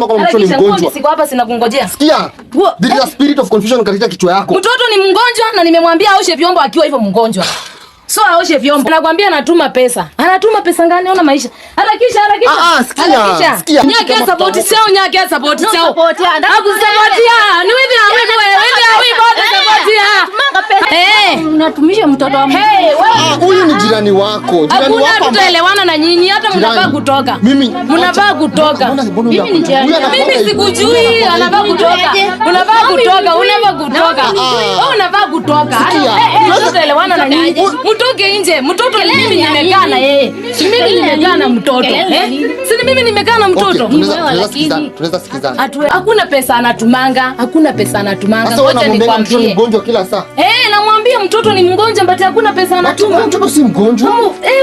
Kama mtoto ni mgonjwa. Siko hapa sina kungojea. Sikia. There is a spirit of confusion katika kichwa yako. Mtoto ni mgonjwa na nimemwambia aoshe vyombo akiwa hivyo mgonjwa. So aoshe vyombo. Nakwambia anatuma pesa. Anatuma pesa ngani? Ona maisha. Harakisha. Sikia. Nyake support sio. Akusapotia. Ni wewe unatumisha mtoto wa huyu ni jirani wako. Tutaelewana na nyinyi hata mnafaa kutoka. Mnafaa kutoka. Mimi sikujui anafaa kutoka. Unafaa kutoka. Unafaa kutoka. Tutaelewana na nyinyi. Mtoke nje. Mtoto mimi nimekaa na yeye. Mimi nimekaa na mtoto. Si mimi nimekaa na mtoto. Tunaweza sikizana. Hakuna pesa anatumanga. Ngoja nikwambie. Mgonjwa kila saa. Namwambia mtoto ni mgonjwa but hakuna pesa anatuma. Mtoto si mgonjwa.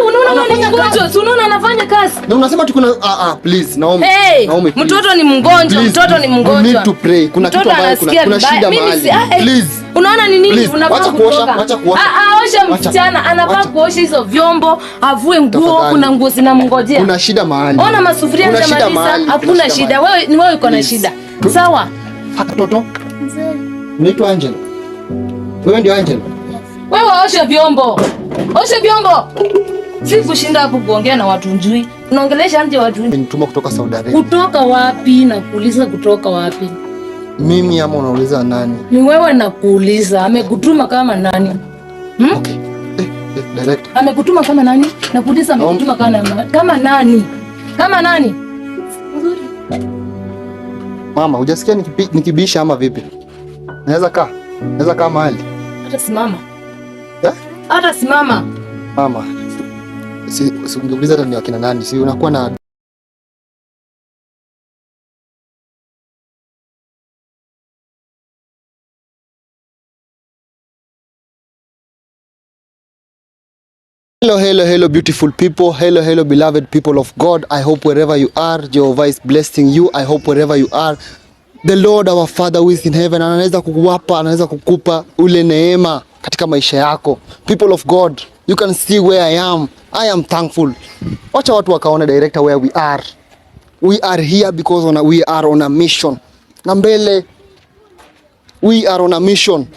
Unaona ni mgonjwa. Si unaona anafanya kazi. Na unasema tu kuna please Naomi. Mtoto ni mgonjwa. We need to pray. Kuna kitu ambayo kuna shida mahali. Please. Unaona ni nini? Unafaa kuosha. Aosha msichana, anafaa kuosha hizo vyombo, avue nguo, kuna nguo zinamngojea. Kuna shida mahali. Ona masufuria jamaliza, hakuna shida. Wewe uko na shida. Sawa? Mtoto. Unaitwa Angel. Wewe ndio Angel. Wewe osha vyombo. Si kushinda hapo kuongea na watu njui. Unaongelesha nje watu. Nituma kutoka Saudi Arabia. Kutoka wapi? Nakuuliza kutoka wapi? Mimi ama unauliza nani? Ni wewe nakuuliza. Amekutuma kama nani? Okay. Direct. Amekutuma kama nani? Nakuuliza amekutuma kama nani? Kama nani? Nzuri. Mama, hujasikia nikibisha ama vipi? Naweza kaa mahali. Hata simama. Hata simama. Mama. Si ungeuliza hata ni wakina nani? Si unakuwa na Hello beautiful people. Hello beloved people of God. I hope wherever you are, Jehovah is blessing you. I hope wherever you are, the Lord our Father who is in heaven anaweza kukupa ule neema katika maisha yako. People of God, you can see where I am. I am thankful. Wacha watu wakaona director where we are. We are here because we are on a mission. Na mbele, we are on a mission.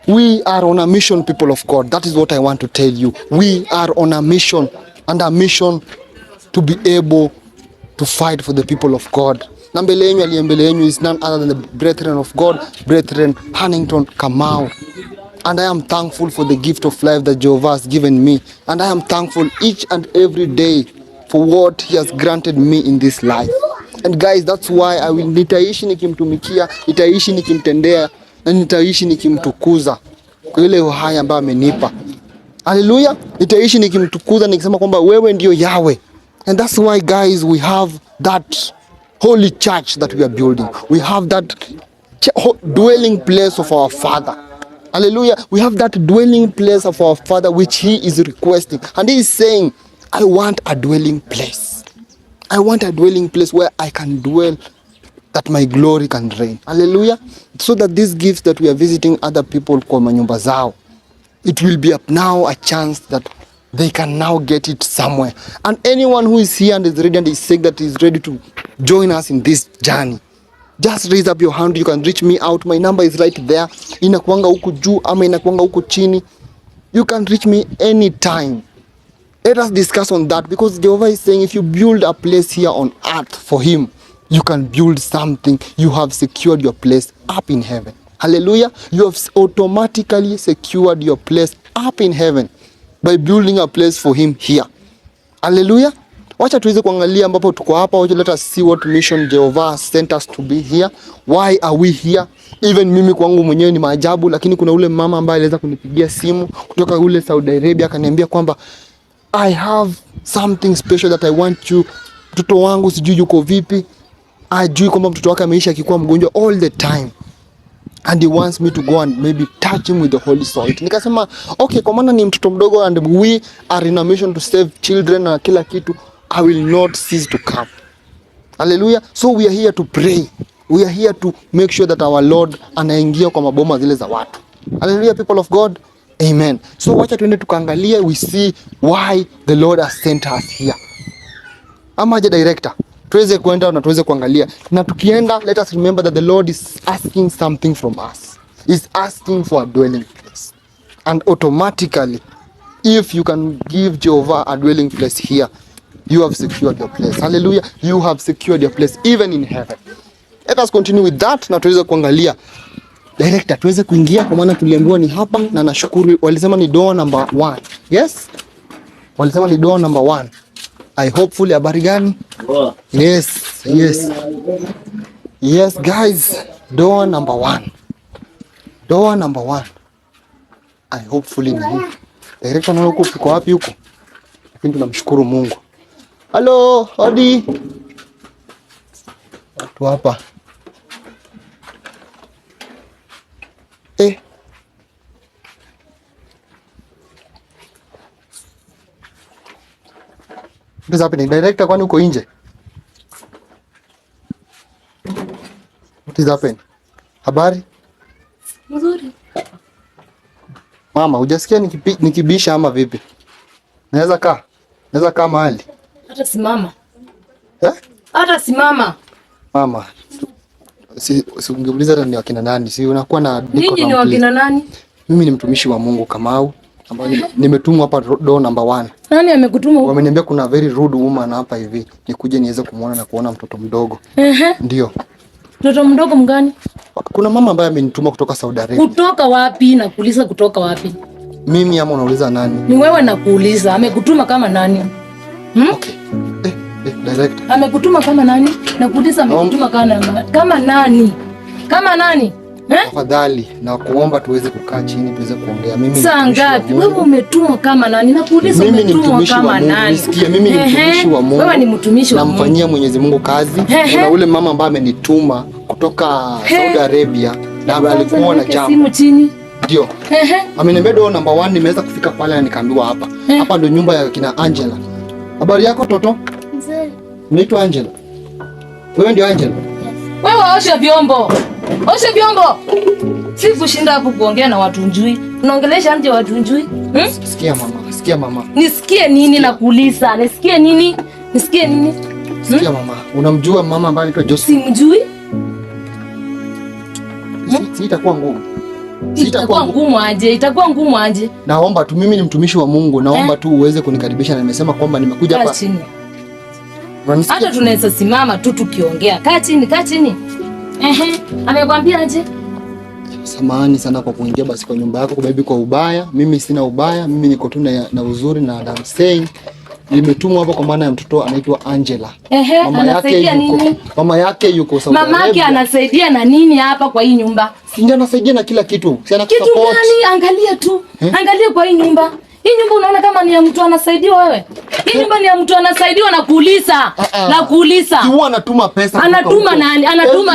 We are on a mission, people of God. That is what I want to tell you. We are on a mission, and a mission to be able to fight for the people of God. Na mbele yenu aliye mbele yenu is none other than the brethren of God, brethren Hannington Kamau. And I am thankful for the gift of life that Jehovah has given me. And I am thankful each and every day for what he has granted me in this life. And guys, that's why nitaishi nikimtumikia, nitaishi nikimtendea, na nitaishi nikimtukuza kwa ile uhai ambao amenipa. Hallelujah. Nitaishi nikimtukuza nikisema kwamba wewe ndio Yahweh. And that's why guys, we have that holy church that we are building. We have that dwelling place of our Father. Hallelujah. We have that dwelling place of our Father which he is requesting. And he is saying, I want a dwelling place. I want a dwelling place where I can dwell, that my glory can reign. Hallelujah. So that these gifts that we are visiting other people kwa manyumba zao, it will be up now a chance that they can now get it somewhere. And anyone who is here and is ready and is saying that is ready to join us in this journey, just raise up your hand. You can reach me out. My number is right there. Inakuanga huku juu ama inakuanga huku chini. You can reach me anytime. Let us discuss on that, because Jehovah is saying if you build a place here on earth for him, you can build something. You have secured your place up in heaven. Hallelujah. You have automatically secured your place up in heaven by building a place for him here. Hallelujah. Wacha tuweze kuangalia ambapo tuko hapa. Wacha let us see what mission Jehovah sent us to be here. Why are we here? Even mimi kwangu mwenyewe ni maajabu, lakini kuna ule mama ambaye aliweza kunipigia simu kutoka ule Saudi Arabia akaniambia kwamba I have something special that I want you. Mtoto wangu sijui yuko vipi. Ajui kwamba mtoto wake ameisha akikuwa mgonjwa all the time. And he wants me to go and maybe touch him with the holy salt. Nikasema, okay, kwa maana ni mtoto mdogo and we are in a mission to save children na kila kitu, I will not cease to come. Hallelujah. So we are here to pray. We are here to make sure that our Lord anaingia kwa maboma zile za watu. Hallelujah, people of God. Amen. So wacha tuende tukaangalia, we see why the Lord has sent us here. Amaje director. tuweze kuenda na tuweze kuangalia. Na tukienda, let us remember that the Lord is asking something from us. He's asking for a dwelling place. And automatically, if you can give Jehovah a dwelling place here, you have secured your place. Hallelujah. You have secured your place even in heaven. Let us continue with that na tuweze kuangalia. Director, tuweze kuingia kwa maana tuliambiwa ni hapa na nashukuru walisema ni door number 1. Yes? Walisema ni door number 1. I hopefully habari gani? Yes, yes. Yes guys, door number 1. Door number 1. I hopefully ni hii. Director nalo uko wapi huko? Lakini tunamshukuru Mungu. Hello, hodi. Watu hapa. What is happening? Director, kwani uko nje? What is happening? Habari? Mzuri. Mama, hujasikia nikibisha ama vipi? Naweza kaa mahali. Hata simama. Eh? Hata simama. Mama. Si ungeuliza hata ni wakina nani? Si unakuwa na ninyi ni wakina nani? Mimi ni mtumishi wa Mungu Kamau ambaye nimetumwa hapa door number 1. Nani amekutuma huko? Wameniambia kuna very rude woman hapa hivi. Nikuje niweze kumuona na kuona mtoto mdogo. Ndio. Mtoto mdogo mgani? Kuna mama ambaye amenituma kutoka Saudi Arabia. Kutoka wapi? Nakuuliza kutoka wapi? Mimi ama unauliza nani? Ni wewe nakuuliza. Amekutuma kama nani? Okay. Direct. Amekutuma kama nani? Nakuuliza amekutuma kama nani? Kama nani? Tafadhali na kuomba tuweze kukaa chini tuweze kuongea. Mimi saa ngapi? Wewe umetumwa kama nani? Nakuuliza umetumwa kama nani? Nisikie, mimi ni mtumishi wa Mungu. Wewe ni mtumishi wa Mungu. Namfanyia Mwenyezi Mungu kazi. Na ule mama ambaye amenituma kutoka Saudi Arabia na alikuwa na jambo. Simu chini. Ndio. Ameniambia door number 1 nimeweza kufika pale na nikaambiwa hapa. Hapa ndio nyumba ya kina Angela. Habari yako toto? Mzee. Unaitwa Angela? Wewe ndio Angela? Yes. Wewe osha vyombo. Osha vyombo. Si kushinda hapo kuongea na watu njui. Unaongelesha nje watu njui? Sikia mama. Nisikie nini nakuuliza? Nisikie nini? Sikia mama. Unamjua mama ambaye anaitwa Joseph? Simjui. Itakuwa ngumu. Itakuwa ngumu aje? Naomba tu, mimi ni mtumishi wa Mungu. Naomba tu uweze kunikaribisha na nimesema kwamba nimekuja hapa. Hata tunaweza simama tu tukiongea. Kaa chini. Amekwambia aje? Samahani sana kwa kuingia basi kwa nyumba yako baby kwa ubaya. Mimi sina ubaya. Mimi niko tu na uzuri na I'm saying nimetumwa hapa kwa maana ya mtoto anaitwa Angela. Mama yake yuko Saudi Arabia. Mama yake anasaidia na nini hapa kwa hii nyumba? Ndio anasaidia na kila kitu. Si ana kitu gani? Angalia tu. Angalia kwa hii nyumba. Hii nyumba unaona kama ni ya mtu anasaidiwa wewe? Hii nyumba ni ya mtu anasaidiwa na kuuliza. Si huwa anatuma pesa. Anatuma nani? Anatuma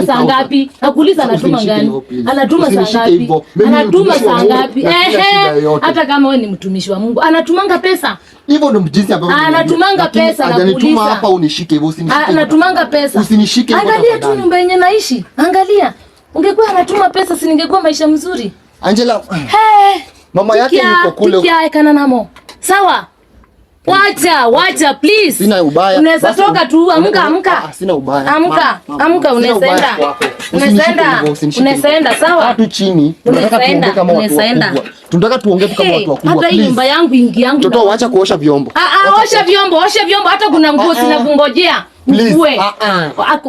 saa ngapi? Nakuuliza anatuma gani? Anatuma saa ngapi? Hata kama wewe ni mtumishi wa Mungu, anatumanga pesa. Hivyo ndio jinsi ambavyo anatumanga pesa na kuuliza. Ananituma hapa unishike hivyo usinishike. Anatumanga pesa. Usinishike hivyo. Angalia tu nyumba yenye naishi. Angalia. Ungekuwa anatuma pesa si ningekuwa maisha mzuri. Angela. Mama yake yuko kule. Tikia kana namo. Sawa? Wacha please. Sina ubaya. Unaweza toka tu, amka. Sina ubaya. Amka unaenda. Sawa? Watu chini. Tunataka tuongee kama watu wakubwa. Tunataka tuongee kama watu wakubwa. Hata nyumba yangu yangu. Mtoto waacha kuosha vyombo. Osha vyombo. Hata kuna nguo sinakungojea. Ufue.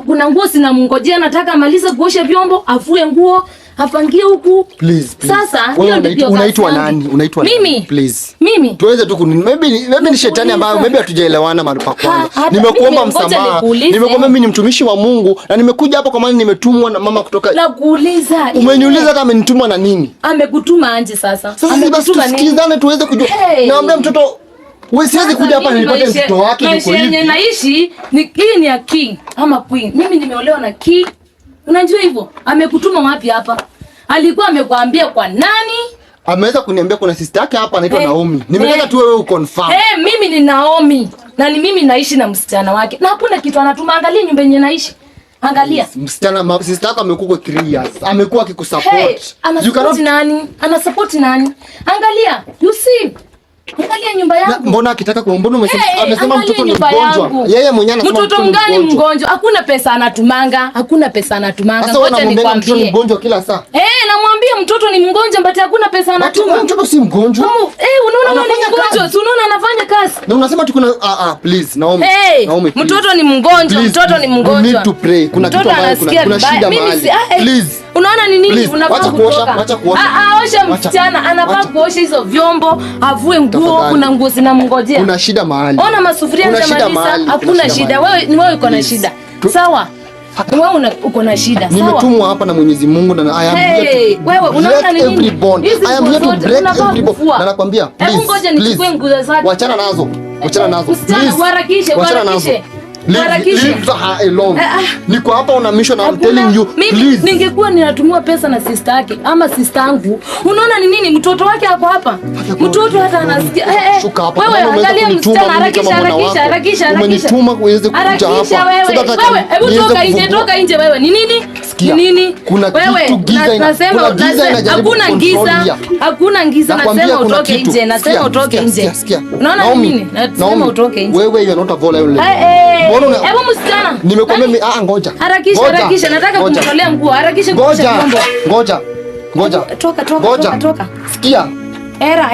Kuna nguo sinamngojea, nataka amalize kuosha vyombo, afue nguo. Apangie huku. Please. Sasa unaitwa nani? Mimi. Please. Mimi. Tuweze tu maybe ni shetani ambaye maybe hatujaelewana mahali pa kwanza. Nimekuomba msamaha. Nimekuomba mimi ni mtumishi wa Mungu na nimekuja hapa kwa maana nimetumwa na mama kutoka. Nakuuliza. Umeniuliza kama amenitumwa na nini? Amekutuma anje sasa. Sasa basi tusikizane tuweze kujua. Naomba mtoto wewe siwezi kuja hapa nilipate mtoto wake yuko hivi. Maisha naishi ni king ya king ama queen. Mimi nimeolewa na king. Unajua hivyo? Amekutuma wapi hapa? Alikuwa amekwambia kwa nani? Ameweza kuniambia kuna sister yake hapa anaitwa Naomi. Nimetaka tu wewe uconfirm. Mimi ni Naomi. Na ni mimi naishi na msichana wake. Na hakuna kitu anatuma. Angalia nyumba yenyewe naishi. Angalia. Msichana sister yako amekuwa kwa 3 years. Amekuwa akikusupport. Ana support nani? Angalia. You see? Angalia nyumba yangu. Mbona akitaka kuomba amesema mtoto ni mgonjwa. Yeye mwenyewe anasema mtoto mgani mgonjwa? Hakuna pesa anatumanga. Sasa unamwambia mtoto ni mgonjwa kila saa. Namwambia mtoto ni mgonjwa but hakuna pesa anatuma. Mtoto si mgonjwa. Unaona ni mgonjwa. Si unaona anafanya kazi. Na unasema tuko na please Naomi. Naomi. Mtoto ni mgonjwa, mtoto ni mgonjwa. We need to pray. Kuna kitu ambayo kuna shida mahali. Please. Unaona ni nini? Unafaa kuosha. Osha msichana, anafaa kuosha hizo vyombo, avue nguo, kuna nguo zinamngojea. Kuna shida mahali. Ona masufuria zinamaliza, hakuna shida. Wewe uko na shida. Sawa? Wewe uko na shida. Sawa? Nimetumwa hapa na Mwenyezi Mungu na I am here. Wewe unaona ni nini? I am here to break every bond. Na nakwambia, please. Ngoja nichukue nguo zake. Wachana nazo. Harakishe. Leave her alone. Niko hapa on a mission, I'm telling you. Please. Ningekuwa ninatumiwa pesa na sister yake ama sister yangu. Unaona ni nini? Mtoto wake hapo hapa. Mtoto hata anasikia. Wewe angalia msichana, harakisha. Umenituma kuweze kuja hapa. Wewe, hebu toka nje wewe. Ni nini? Ni nini? Kuna kitu giza nasema hakuna giza, nasema utoke nje. Unaona nini? Nasema utoke nje. Wewe you are not a violent. Hebu msichana. Nimekwambia ngoja. Harakisha. Nataka kumtolea nguo. Harakisha kuosha vyombo. Ngoja. Toka. Sikia. Era.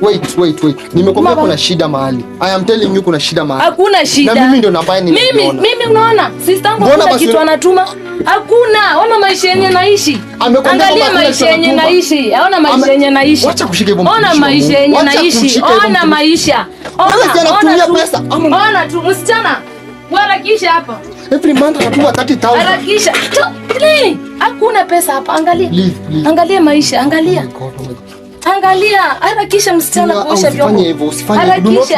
Wait. Nimekwambia kuna shida mahali. I am telling you kuna shida mahali. Hakuna shida. Na mimi ndio nambaya nimeona. Mimi unaona? Sister yangu kuna kitu anatuma. Hakuna. Ona maisha yenyewe naishi. Angalia maisha yenyewe naishi. Ona maisha yenyewe naishi. Acha kushika hivyo. Ona maisha yenyewe naishi. Ona maisha. Ona pesa. Ona tu msichana. Harakisha hapa. Every month anatuma 30,000. Harakisha. Hakuna pesa hapa. Angalia. Angalia maisha. Angalia, harakisha msichana kuosha vyombo. Usifanye hivyo. Do not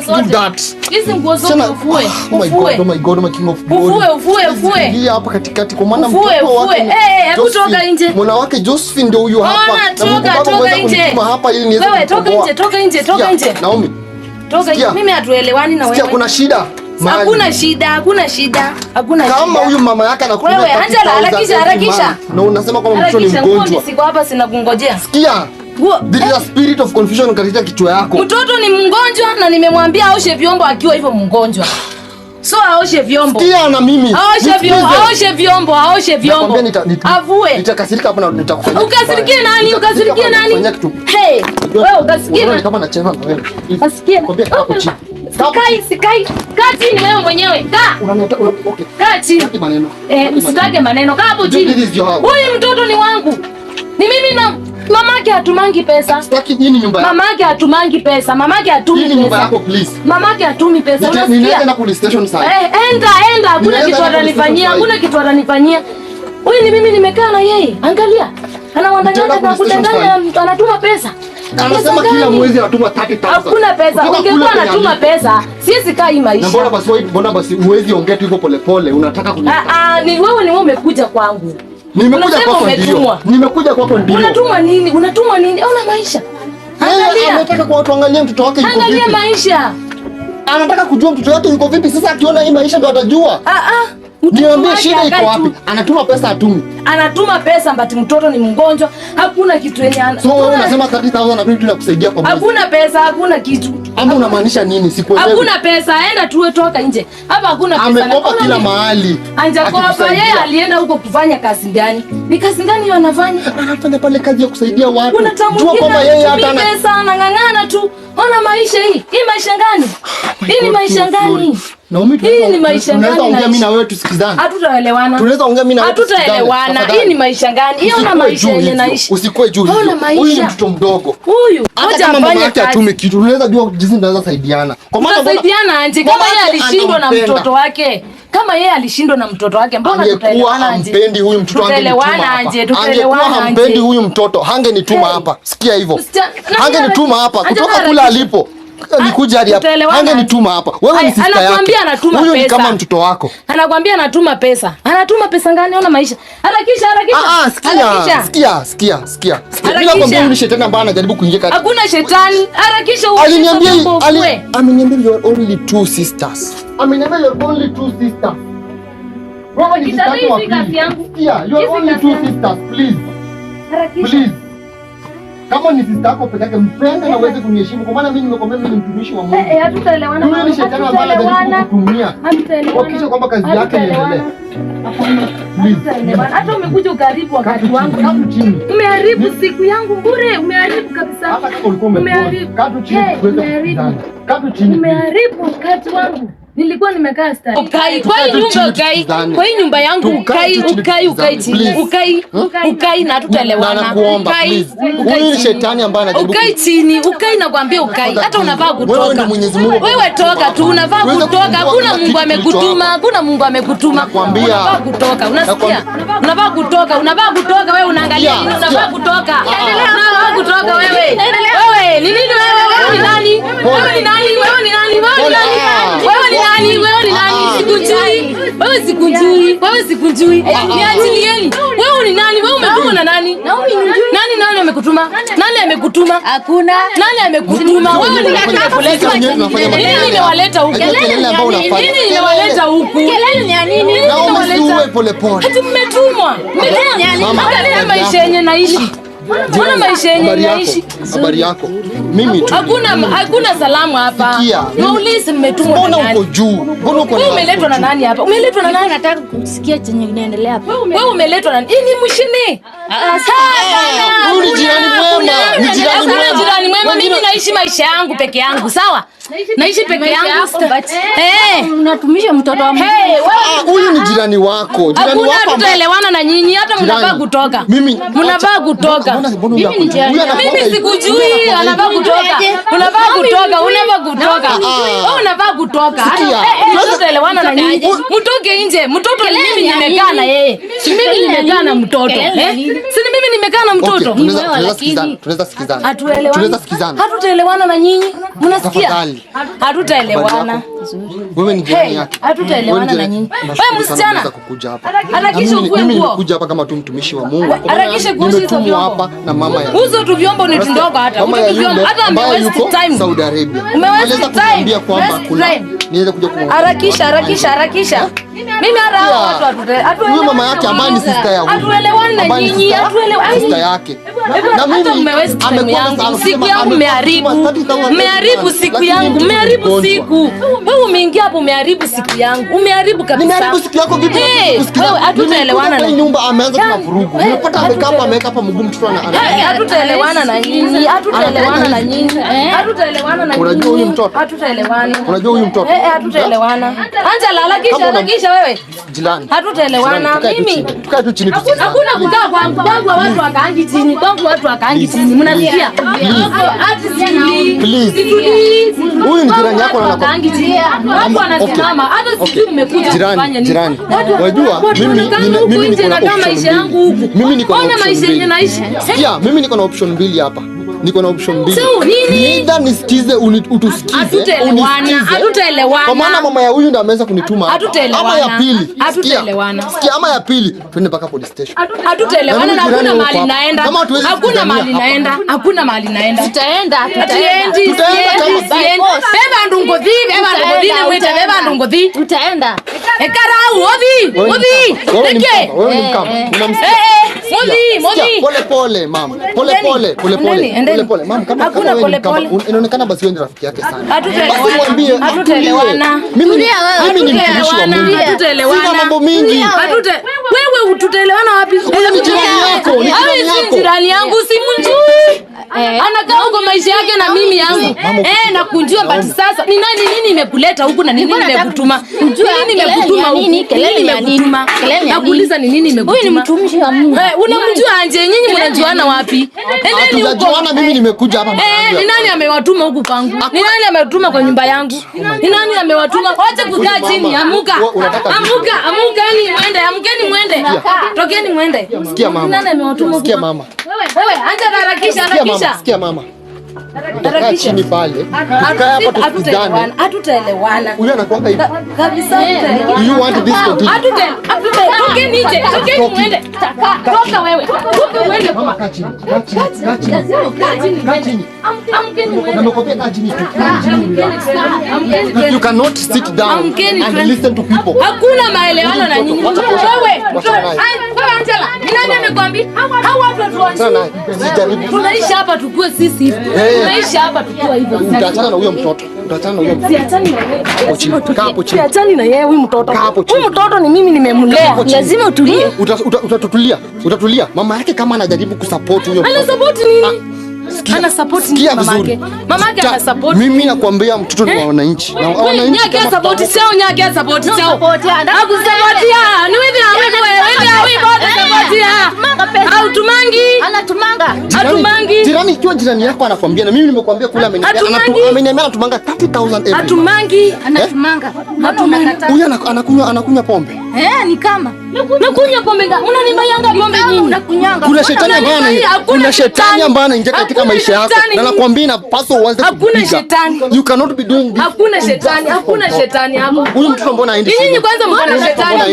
do that. Hizi nguo zote ufue. Oh my God, my king of glory. Ufue. Ingia hapa katikati kwa maana mtoto wake. Hebu toka nje. Mwana wake Josephine ndio huyo hapa. Toka nje. Hapa ili niweze. Wewe toka nje. Naomi. Toka nje. Mimi hatuelewani na wewe. Sikia kuna shida. Hakuna shida. Kama huyu mama yake anakuja. Wewe Angela, harakisha. Na unasema kama mtoto ni mgonjwa. Siko hapa sinakungojea. Sikia. There is a spirit of confusion katika kichwa yako. Mtoto ni mgonjwa na nimemwambia aoshe vyombo akiwa hivyo mgonjwa. So aoshe vyombo. Sikia na mimi. Aoshe vyombo. Avue. Nitakasirika hapa na nitakufanyia. Ukasirikie nani? Wewe ukasikie nani? Kama nacheza na wewe. Asikia. Sikai. Kaa chini wewe mwenyewe. Okay. Kaa chini. Msitake maneno. Kaa hapo chini. Huyu mtoto ni wangu. Ni mimi na mamake hatumangi pesa. Sitaki nini nyumba yako? Mamake hatumangi pesa. Mamake hatumi pesa. Nyumba yako please. Mamake hatumi pesa. Unasikia? Nenda police station sasa. Enda. Hakuna kitu atanifanyia. Huyu ni mimi nimekaa na yeye. Angalia. Anadanganya anatuma pesa. Anasema kila mwezi anatuma 30,000. Hakuna pesa. Ungekuwa anatuma pesa, siwezi kaa hii maisha. Na mbona basi uwezi ongea tu hivyo polepole, unataka kuniita. Ni wewe umekuja kwangu. Nimekuja kwako ndio. Unatumwa nini? Ona maisha. Angalia. Anataka kwa watu angalia mtoto wake yuko vipi. Angalia maisha. Anataka kujua mtoto wake yuko vipi. Sasa akiona hii maisha ndio atajua. Niambie shida iko wapi? Anatuma pesa atumi. Anatuma pesa but mtoto ni mgonjwa. Hakuna kitu yenye So wewe unasema 30,000 na vipi tunakusaidia kwa mwezi? Hakuna pesa, hakuna kitu. Ama unamaanisha nini? Sikuelewi. Hakuna pesa, enda tu toka nje. Hapa hakuna pesa. Amekopa kila mahali. Anjakopa yeye alienda huko kufanya kazi gani? Ni kazi gani hiyo anafanya? Anafanya pale kazi ya kusaidia watu. Jua kwamba yeye hata ana pesa anang'ang'ana tu. Ona maisha hii. Hii maisha gani? Hii ni maisha gani? Hii ni maisha gani? Tunaweza ongea mimi na wewe tusikizane. Hatutaelewana. Tunaweza ongea mimi na wewe tusikizane. Hii ni maisha gani? Hiyo na maisha yenye naishi. Usikue juu hiyo. Huyu ni mtoto mdogo. Huyu hata kama mama yake atume kitu, tunaweza jua jinsi tunaweza saidiana. Kwa maana saidiana anje kama yeye alishindwa na mtoto wake. Kama yeye alishindwa na mtoto wake, mbona tutaelewana anje? Hampendi huyu mtoto angenituma hapa. Hampendi huyu mtoto, hangenituma hapa. Sikia hivyo. Hangenituma hapa kutoka kula alipo. Nikuja hadi hapa. Hangenituma hapa. Wewe ni sister yake. Huyu ni kama mtoto wako. Anakuambia anatuma pesa. Anatuma pesa gani? Ona maisha. Harakisha. Sikia. Bila kwambia ni shetani ambaye anajaribu kuingia kati. Hakuna shetani. Harakisha uwe. Ameniambia you are only two sisters. Ameniambia you are only two sisters. Wewe ni sister yangu. Yeah, you are only two sisters. Please. Harakisha. Kama ni sister yako peke yake, mpende na uweze kuniheshimu kwa maana mimi nimekwambia mimi ni mtumishi wa Mungu. Hatutaelewana. Huyu ni shetani ambaye anajaribu kukutumia. Hakikisha kwamba kazi yake iendelee. Hata umekuja ukaribu wakati wangu. Umeharibu siku yangu bure, umeharibu kabisa. Hata kama ulikuwa umeharibu. Katu chini tuweze kukutana. Katu chini. Umeharibu wakati wangu. Nilikuwa nimekaa stari. Ukai kwa hii nyumba, ukai. Kwa hii nyumba yangu ukai chini. Ukai na hatutaelewana. Na nakuomba please. Huyu ni shetani ambaye anajaribu. Ukai chini, ukai nakwambia ukai. Hata unavaa kutoka. Wewe ndio Mwenyezi Mungu. Wewe toka tu, unavaa kutoka. Hakuna Mungu amekutuma, hakuna Mungu amekutuma. Nakwambia. Unavaa kutoka, unasikia? Unavaa kutoka, wewe unaangalia nini? Unavaa kutoka. Unavaa kutoka wewe. Wewe, ni nini wewe? Wewe ni nani? Wewe ni nani? Wewe ni nani? Wewe ni nani? Wewe ni nani? Wewe ni nani? Sikujui. Wewe sikujui. Wewe sikujui. Niachilieni. Wewe ni nani? Wewe umetumwa na nani? Nani amekutuma? Nani amekutuma? Hakuna. Nani amekutuma? Wewe ni nani amekuleta? Nini nimewaleta huku? Nini nimewaleta huku? Kelele ni ya nini? Na umesiuwe pole pole. Ati mmetumwa. Angalia maisha yenye naishi. Mbona maisha yenye naishi? Habari yako? Mimi tu. Hakuna salamu hapa. Nauliza mmetumwa na nani? Mbona uko juu? Mbona uko wewe umeletwa na nani hapa? Umeletwa na nani? Nataka kusikia chenye kinaendelea hapa. Wewe umeletwa na nini? Ni mshini. Huyu ni jirani mwema. Ni jirani mwema. Mimi naishi maisha yangu peke yangu, sawa? Naishi peke yangu. Unatumisha mtoto wa Mungu. Huyu ni jirani wako. Jirani wako. Hakuna tutaelewana na nyinyi, hata mnavaa kutoka. Mnavaa kutoka. Mimi sikujui, anavaa kutoka. Unavaa kutoka, unavaa kutoka. Wewe unavaa kutoka. Tutaelewana na nyinyi. Mtoke nje. Mtoto ni mimi nimekaa na yeye. Mimi nimekaa na mtoto. Si mimi nimekaa na mtoto. Tunaweza sikizana. Tunaweza sikizana. Hatutaelewana na nyinyi. Mnasikia? Hatutaelewana. Wewe ni jirani yake. Hatutaelewana na nyinyi. Wewe msichana. Harakisha ukue nguo. Mimi nimekuja hapa kama tu mtumishi wa Mungu. Harakisha nguo hizo vyombo. Hapa na mama ya. Uzo tu vyombo ni tundogo hata. Uzo vyombo hata amewaste time. Saudi Arabia. Umewaste time. Kwamba kuna niweze kuja kumwona. Harakisha. Mimi hata watu hatuelewana. Huyu mama yake ambaye ni sister yangu. Hatuelewani na nyinyi. Hatuelewani. Sister yake. Na mimi amekuwa siku yangu umeharibu siku yangu. Umeharibu siku. Wewe umeingia hapo umeharibu siku yangu. Umeharibu kabisa. Nimeharibu siku yako vipi? Wewe hatutaelewana na nyumba ameanza kuna vurugu. Nimepata ameweka hapa mguu mtoto ana. Hatutaelewana na nyinyi. Hatutaelewana na nyinyi. Hatutaelewana na nyinyi. Unajua huyu mtoto? Hatutaelewana. Unajua huyu mtoto? Hatutaelewana. Anja harakisha wewe. Jirani. Hatutaelewana. Mimi tukae tu chini. Hakuna kukaa kwangu watu wakaangi chini. Kwangu watu wakaangi chini. Mnasikia? Please. Huyu ni jirani yako na wakaangi chini. Watu wanasimama. Hata sisi mmekuja kufanya nini? Jirani. Unajua mimi niko na maisha yangu huku. Mimi niko na maisha yenye naishi. Sikia, mimi niko na option mbili hapa. Niko na option mbili. Either nisikize utusikize. Hatutaelewana. Kwa maana mama ya huyu ndo ameweza kunituma hapa. Ama ya pili. Sikia, ama ya pili twende mpaka police station. Hatutaelewana na hakuna mahali naenda. Hakuna mahali naenda. Tutaenda. Beba ndungothi mwite beba ndungothi. Tutaenda. Ekarau odhi. Nike. Modi. Pole mama. Pole mama. Kama wewe inaonekana basi wewe ni rafiki yake sana. Hatutaelewana. Mimi ni mtumishi wa Mungu. Sina mambo mingi. Wewe tutaelewana wapi? Ni jirani yako. Jirani yangu simjui. Anakaa huko maisha yake na mimi yangu. Na kunjua but sasa ni nini imekuleta huku na nini imekutuma? Nini imekutuma huku? Nini imekutuma? Nakuuliza ni nini imekutuma? Huyu ni mtumishi wa Mungu. Unamjua anje? Nyinyi mnajuana wapi? Endeni huko. Mimi nimekuja hapa. Ni nani amewatuma huku kwangu? Ni nani amewatuma kwa nyumba yangu? Ni nani amewatuma? Wacha kukaa chini, amuka. Amkeni mwende. Tokeni mwende. Sikia mama. Nani amewatuma huku? Sikia mama. Wewe, anja harakisha. Sikia mama. Utakaa chini pale. Tukae hapa tusikizane. Hatutaelewana. Huyu anakuanga hivi. Kabisa. You want this continue? Toke nje. Toke muende. Toka wewe. Toka uende. Kaa chini. Kaa chini. Namekwambia kaa chini. You cannot sit down and listen to people. Hakuna maelewano na nyinyi. Wewe Angela, ni nani amekwambia? Hao watu watuanze. Tunaishi hapa tukue sisi hivi. Tunaishi hapa tukue hivyo. Utaachana na huyo mtoto. Siachani na yeye. Kaa hapo chini. Siachani na yeye huyu mtoto. Huyu mtoto ni mimi nimemlea. Lazima utulie. Utatulia. Mama yake kama anajaribu kusupport huyo mtoto. Ana support nini? Ana support nini mamake? Mamake ana support. Mimi nakwambia mtoto ni wa wananchi. Na wananchi kama support sio nyake support sio. Hakusapotia. Ni wewe au tumangi? Anatumanga. Atumangi. Jirani ikiwa jirani yako anakwambia na mimi nimekuambia kule ameniambia anatumanga 30,000 every. Atumangi. Anatumanga. Huyu anakunywa pombe. Ni kama. Nakunywa pombe. Unanibayanga pombe nyinyi. Unakunyanga. Kuna shetani ambaye anaingia katika maisha yako. Na nakwambia inapaswa uanze kupiga. Hakuna shetani. You cannot be doing this. Hakuna shetani hapo. Huyu mtoto mbona haendi shule? Nyinyi kwanza mbona shetani? Ni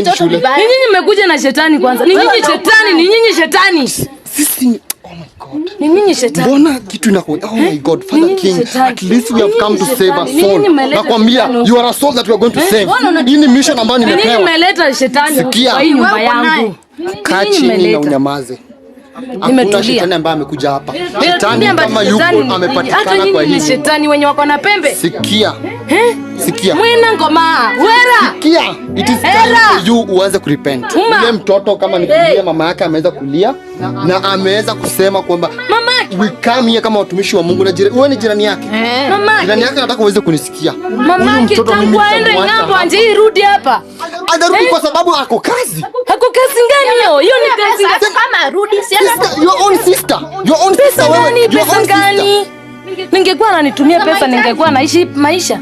nyinyi mmekuja na shetani kwanza. Ni nyinyi shetani. Sisi oh my God. Ni nyinyi shetani. Mbona kitu inakuwa oh my God, Father King, at least we have come to save a soul. Nakwambia you are a soul that we are going to save. Hii ni mission ambayo nimepewa. Nyinyi mmeleta shetani kwa hii nyumba yangu. Kaa chini na unyamaze. Hakuna shetani ambaye amekuja hapa. Shetani kama yuko amepatikana kwa hii. Ni shetani wenye wako na pembe. Sikia. Mwena ngoma. Wera. Sikia. It is time for you uanze kurepent. Yule mtoto kama nikulia mama yake ameweza kulia na ameweza kusema kwamba mamake we come here kama watumishi wa Mungu na wewe ni jirani yake. Jirani yake nataka uweze kunisikia. Mamake tangu aende ng'ambo anje irudi hapa. Adarudi kwa sababu ako kazi. Ako kazi gani hiyo? Hiyo ni kazi kama rudi your own sister. Your own sister wewe. Pesa gani? Ningekuwa ananitumia pesa ningekuwa naishi maisha.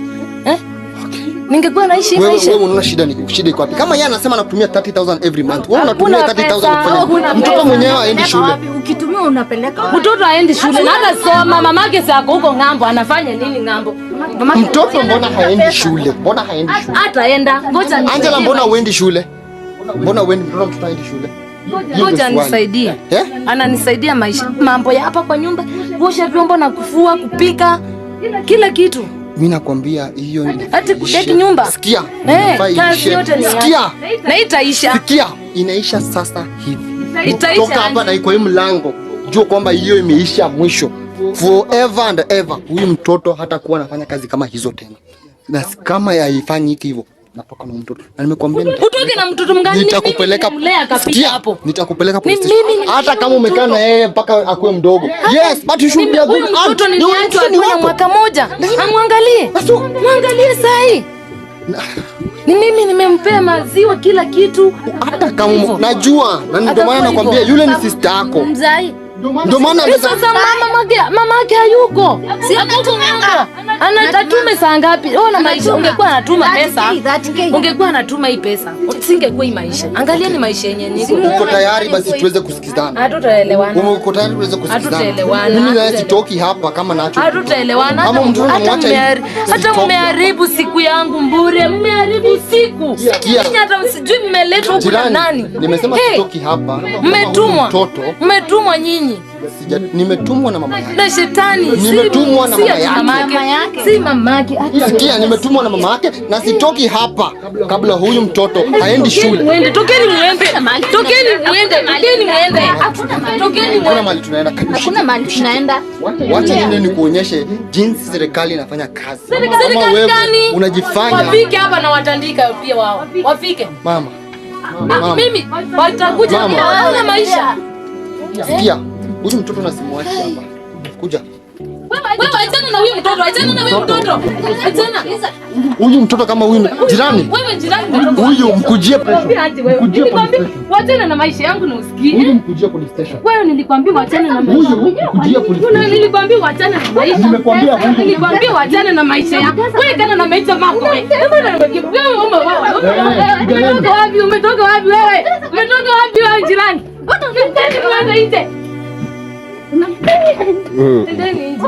Ningekuwa naishi maisha. Wewe unaona shida iko wapi? Kama yeye anasema anatumia 30,000 every month. Wewe unatumia 30,000 kufanya. Mtoto mwenyewe aendi shule. Ukitumia unapeleka. Mtoto aendi shule. Na hata soma mamake sako huko ng'ambo anafanya nini ng'ambo? Mtoto mbona haendi shule? Ataenda. Ngoja ni Angela, mbona uendi shule? Mtoto haendi shule? Ngoja nisaidie. Ananisaidia maisha. Mambo ya hapa kwa nyumba, kuosha vyombo na kufua, kupika, kila kitu. Mimi nakwambia hiyo ni hata kudeki nyumba. Sikia. Kazi yote ni sikia. Na itaisha. Sikia, inaisha sasa hivi. Itaisha. Toka hapa na iko hii mlango. Jua kwamba hiyo imeisha mwisho. Forever and ever. Huyu mtoto hatakuwa anafanya kazi kama hizo tena. Na kama haifanyi hivyo, natoka na mtoto. Na nimekwambia utoke na mtoto mgani? Nitakupeleka kapita hapo. Nitakupeleka police station. Hata kama umekaa na yeye mpaka akuwe mdogo. Yes, but you should be a good aunt. Mtoto ni mwaka moja. Amwangalie. Mwangalie sahi. Ni mimi nimempea maziwa kila kitu. Hata kama najua, na ndio maana nakwambia yule ni sister yako. Mzai. Ndio maana sasa mama yake hayuko. Si anatumanga. Anatume saa ngapi? Ona maisha ungekuwa anatuma pesa. Ungekuwa anatuma hii pesa. Singekuwa hii maisha. Angalia ni maisha yenyewe niko. Uko tayari basi tuweze kusikizana. Hatutaelewana. Uko tayari tuweze kusikizana. Hatutaelewana. Mimi na sitoki hapa kama nacho. Hatutaelewana. Hata mmeharibu siku yangu mbure. Mmeharibu siku. Mimi hata msijui mmeletwa huko na nani. Nimesema sitoki hapa. Mmetumwa nyinyi. Nimetumwa na mama yake. Na shetani. Nimetumwa na mama yake. Si mama yake. Sikia, nimetumwa na mama yake na sitoki hapa kabla huyu mtoto haendi shule. Tokeni muende. Kuna mahali tunaenda. Hakuna mahali tunaenda. Wacha niende nikuonyeshe jinsi serikali inafanya kazi. Serikali gani? Unajifanya. Wafike hapa na watandika pia wao. Wafike. Mama. Mimi watakuja na maisha. Sikia, huyu mtoto nasimwachi hapa. Kuja. Wewe achana na huyu mtoto, achana na huyu mtoto. Achana. Huyu mtoto kama huyu jirani. Wewe jirani. Huyu mkujie pressure. Nilikwambia wachana na maisha yangu na usikie. Huyu mkujie police station. Wewe nilikwambia wachana na maisha. Huyu mkujie police station. Nilikwambia wachana na maisha. Nilikwambia wachana na maisha yako. Wewe kana na maisha mako wewe. Umetoka wapi wewe? Umetoka wapi wewe jirani? Ndani nje. Ndani nje.